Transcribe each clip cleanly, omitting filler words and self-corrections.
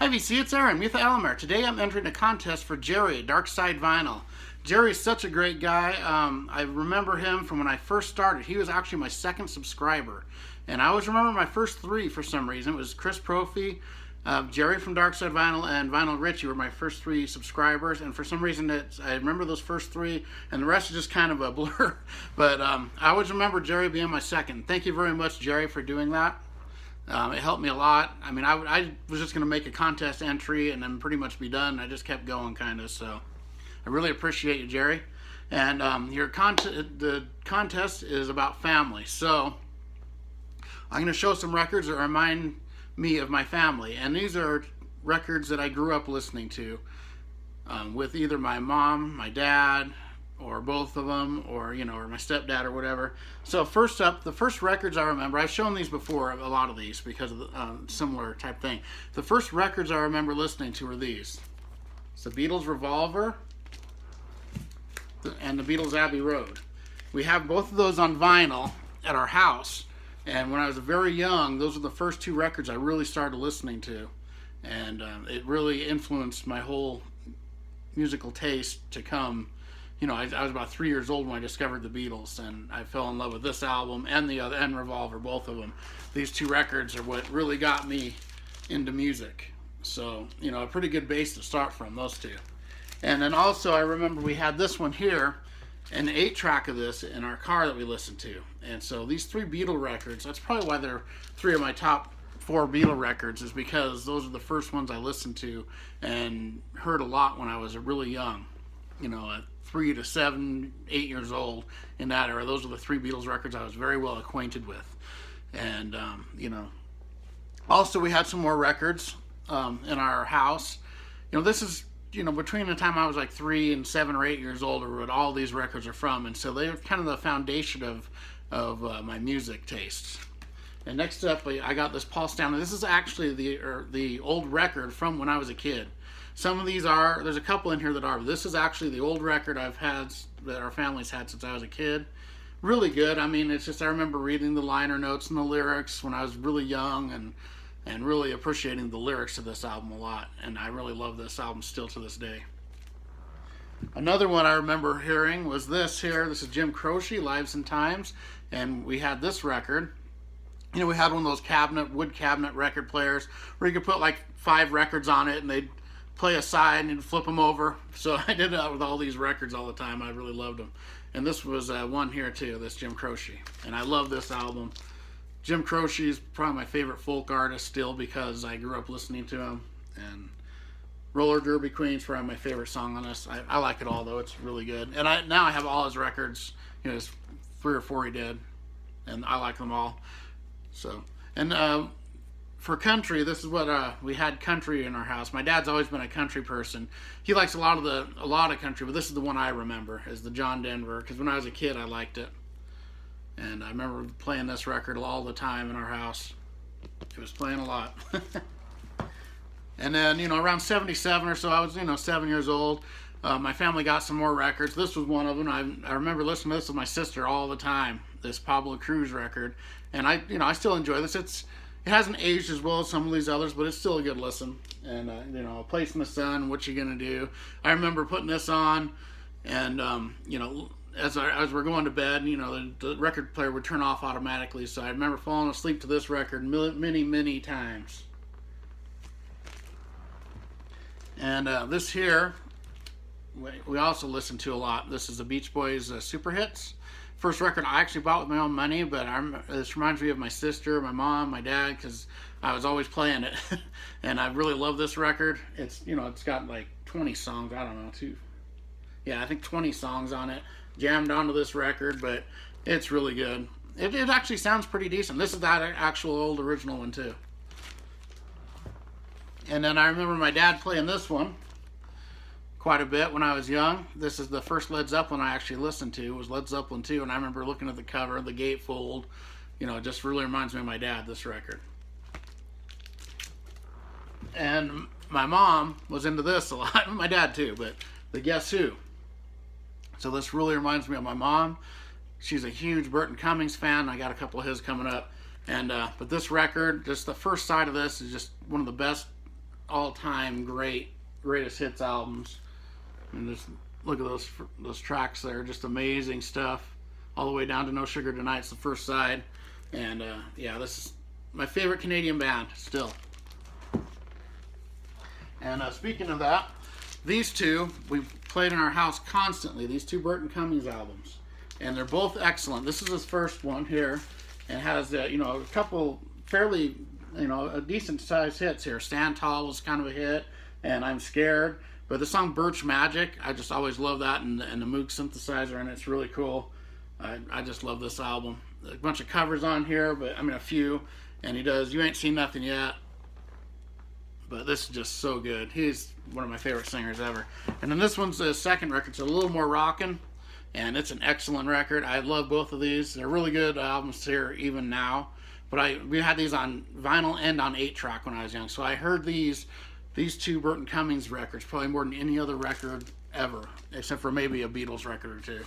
Hi VC, it's Aaron, Mutha Alamer. Today I'm entering a contest for Jerry, Darkside Vinyl. Jerry's such a great guy. I remember him from when I first started. He was actually my second subscriber. And I always remember my first three for some reason. It was Chris Profi, Jerry from Darkside Vinyl, and Vinyl Richie were my first three subscribers. And for some reason, I remember those first three, and the rest is just kind of a blur. But I always remember Jerry being my second. Thank you very much, Jerry, for doing that. It helped me a lot. I mean, I was just going to make a contest entry and then pretty much be done. I just kept going, kind of. So I really appreciate you, Jerry. And the contest is about family. So I'm going to show some records that remind me of my family. And these are records that I grew up listening to with either my mom, my dad, or both of them, or or my stepdad or whatever. So first up, the first records I remember, I've shown these before, a lot of these, because of the similar type thing. The first records I remember listening to were these. It's the Beatles' Revolver and the Beatles' Abbey Road. We have both of those on vinyl at our house, and when I was very young, those were the first two records I really started listening to, and it really influenced my whole musical taste to come. I was about 3 years old when I discovered the Beatles, and I fell in love with this album and the other, and Revolver, both of them. These two records are what really got me into music. So, a pretty good base to start from, those two. And then also, I remember we had this one here, an 8-track of this in our car that we listened to. And so these three Beatle records, that's probably why they're three of my top 4 Beatle records, is because those are the first ones I listened to and heard a lot when I was really young. At 3 to 7, 8 years old, in that era. Those are the three Beatles records I was very well acquainted with. And, also we had some more records in our house. This is, between the time I was like 3 and 7 or 8 years old, or what all these records are from. And so they're kind of the foundation of my music tastes. And next up, I got this Paul Stanley. This is actually the old record from when I was a kid. Some of these there's a couple in here that are, but this is actually the old record I've had, that our family's had since I was a kid. Really good. I mean, it's just, I remember reading the liner notes and the lyrics when I was really young, and really appreciating the lyrics of this album a lot. And I really love this album still to this day. Another one I remember hearing was this here. This is Jim Croce, Lives and Times. And we had this record. We had one of those wood cabinet record players where you could put like 5 records on it and they'd play a side and you'd flip them over. So I did that with all these records all the time. I really loved them. And this was one here too, this Jim Croce. And I love this album. Jim Croce is probably my favorite folk artist still, because I grew up listening to him. And Roller Derby Queen's probably my favorite song on this. I like it all though. It's really good. And now I have all his records. There's 3 or 4 he did. And I like them all. So, and for country, this is what we had country in our house. My dad's always been a country person. He likes a lot of country, but this is the one I remember, is the John Denver, because when I was a kid I liked it. And I remember playing this record all the time in our house. It was playing a lot. And then, around 77 or so, I was, 7 years old. My family got some more records. This was one of them. I remember listening to this with my sister all the time, this Pablo Cruz record. And I still enjoy this. It hasn't aged as well as some of these others, but it's still a good listen. And, A Place in the Sun, What You Gonna Do. I remember putting this on, and, as we're going to bed, the record player would turn off automatically. So I remember falling asleep to this record many, many times. And this here, we also listen to a lot. This is the Beach Boys' Super Hits. First record I actually bought with my own money, but this reminds me of my sister, my mom, my dad, because I was always playing it. And I really love this record. It's got like 20 songs, I don't know, I think 20 songs on it, jammed onto this record, but it's really good. It actually sounds pretty decent. This is that actual old original one too. And then I remember my dad playing this one quite a bit when I was young. This is the first Led Zeppelin I actually listened to, was Led Zeppelin 2, and I remember looking at the cover, the gatefold. It just really reminds me of my dad, this record. And my mom was into this a lot, my dad too, but the Guess Who. So this really reminds me of my mom. She's a huge Burton Cummings fan. I got a couple of his coming up. And but this record, just the first side of this, is just one of the best all-time greatest hits albums. And just look at those tracks there, just amazing stuff, all the way down to No Sugar Tonight's the first side. And yeah, this is my favorite Canadian band still. And speaking of that, these two we played in our house constantly. These two Burton Cummings albums, and they're both excellent. This is his first one here, and has you know, a couple fairly, you know, a decent sized hits here. Stand Tall was kind of a hit, and I'm Scared. But the song Birch Magic, I just always love that, and the Moog synthesizer, and it's really cool. I just love this album. A bunch of covers on here, but I mean a few. And he does You Ain't Seen Nothing Yet. But this is just so good. He's one of my favorite singers ever. And then this one's the second record. It's a little more rockin', and it's an excellent record. I love both of these. They're really good albums here even now. But we had these on vinyl and on 8-track when I was young. So I heard these two Burton Cummings records probably more than any other record ever, except for maybe a Beatles record or two.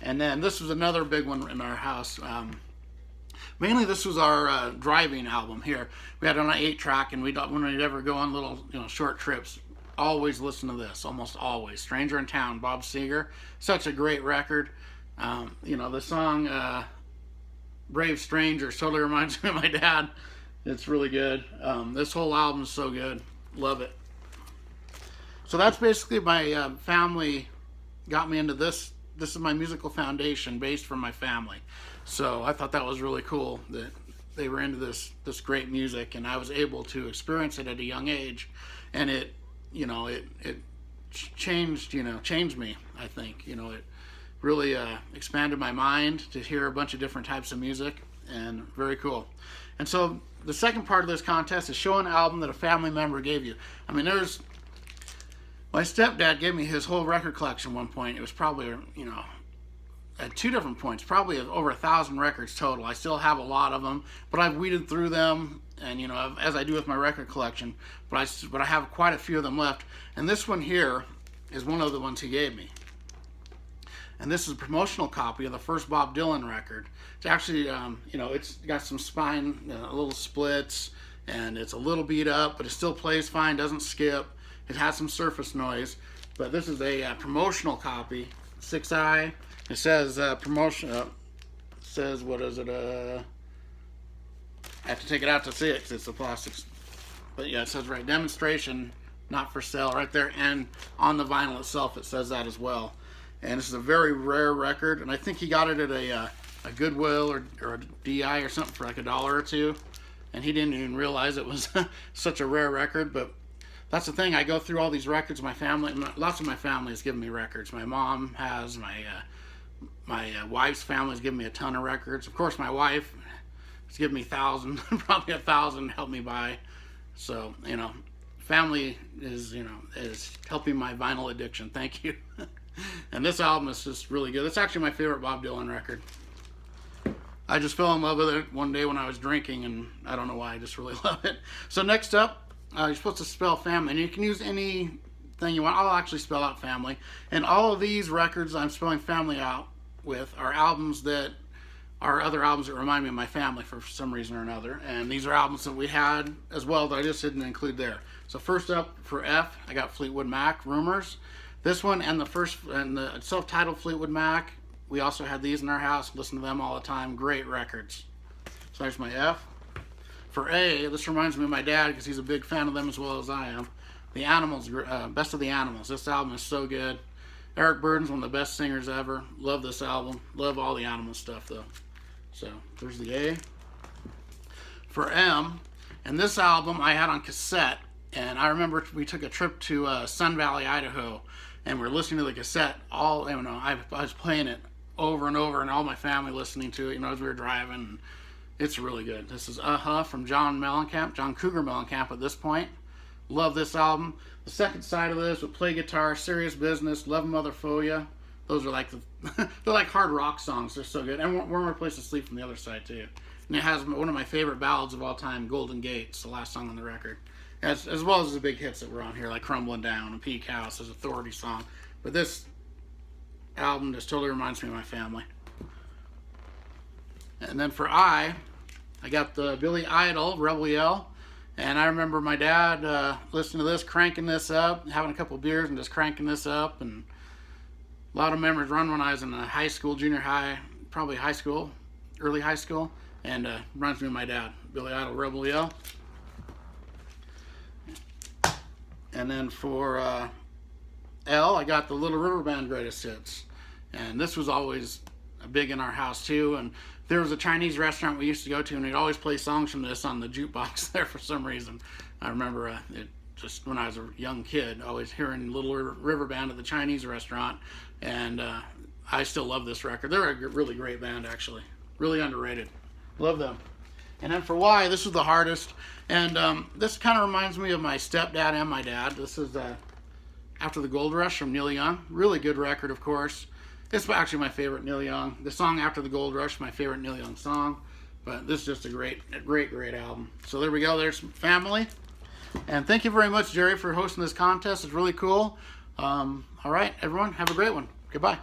And then this was another big one in our house. Mainly this was our driving album here. We had it on an 8-track, and when we'd ever go on little, you know, short trips, always listen to this, almost always. Stranger in Town, Bob Seger. Such a great record. You know, the song Brave Strangers totally reminds me of my dad. It's really good. This whole album is so good. Love it. So that's basically my family got me into this. This is my musical foundation based from my family. So I thought that was really cool that they were into this great music, and I was able to experience it at a young age, and it changed me. I think, you know, it really expanded my mind to hear a bunch of different types of music, and very cool. And so the second part of this contest is show an album that a family member gave you. I mean, my stepdad gave me his whole record collection at one point. It was probably, you know, at two different points, probably over 1,000 records total. I still have a lot of them, but I've weeded through them, and you know, as I do with my record collection. But I have quite a few of them left. And this one here is one of the ones he gave me. And this is a promotional copy of the first Bob Dylan record. It's actually, you know, it's got some spine, little splits, and it's a little beat up, but it still plays fine, doesn't skip. It has some surface noise, but this is a promotional copy, 6i. It says promotion. Says, what is it? I have to take it out to see it because it's the plastics. But yeah, it says right, demonstration, not for sale, right there, and on the vinyl itself it says that as well. And this is a very rare record, and I think he got it at a Goodwill or a DI or something for like $1 or $2, and he didn't even realize it was such a rare record. But that's the thing, I go through all these records. My family, lots of my family has given me records. My mom has, my wife's family has given me a ton of records. Of course, my wife has given me thousands, probably 1,000 to help me buy. So, you know, family is helping my vinyl addiction. Thank you. And this album is just really good. It's actually my favorite Bob Dylan record. I just fell in love with it one day when I was drinking, and I don't know why, I just really love it. So next up, you're supposed to spell family, and you can use anything you want. I'll actually spell out family. And all of these records I'm spelling family out with are albums that are other albums that remind me of my family for some reason or another. And these are albums that we had as well that I just didn't include there. So first up for F, I got Fleetwood Mac Rumors. This one and the self-titled Fleetwood Mac, we also had these in our house. Listen to them all the time. Great records. So there's my F. For A, this reminds me of my dad because he's a big fan of them as well as I am. The Animals, Best of the Animals. This album is so good. Eric Burdon's one of the best singers ever. Love this album. Love all the Animal stuff though. So there's the A. For M, and this album I had on cassette, and I remember we took a trip to Sun Valley, Idaho, and we're listening to the cassette. I was playing it over and over, and all my family listening to it, you know, as we were driving. It's really good. This is from John Mellencamp, John Cougar Mellencamp at this point. Love this album. The second side of this with Play Guitar, Serious Business, Love Mother For Ya. Those are like they're like hard rock songs. They're so good. And One More Place to Sleep from the other side too. And it has one of my favorite ballads of all time, Golden Gates, the last song on the record. As well as the big hits that were on here, like Crumbling Down and Peak House, as Authority song. But this album just totally reminds me of my family. And then for I got the Billy Idol, Rebel Yell. And I remember my dad listening to this, cranking this up, having a couple beers and just cranking this up. And a lot of memories run when I was in high school, junior high, probably high school, early high school. And runs me with my dad, Billy Idol, Rebel Yell. And then for L, I got the Little River Band Greatest Hits. And this was always big in our house too. And there was a Chinese restaurant we used to go to, and we'd always play songs from this on the jukebox there for some reason. I remember it just when I was a young kid, always hearing Little River Band at the Chinese restaurant. And I still love this record. They're a really great band, actually. Really underrated. Love them. And then for Y, this was the hardest. And this kind of reminds me of my stepdad and my dad. This is After the Gold Rush from Neil Young. Really good record, of course. It's actually my favorite Neil Young. The song After the Gold Rush, my favorite Neil Young song. But this is just a great album. So there we go. There's Family. And thank you very much, Jerry, for hosting this contest. It's really cool. All right, everyone, have a great one. Goodbye.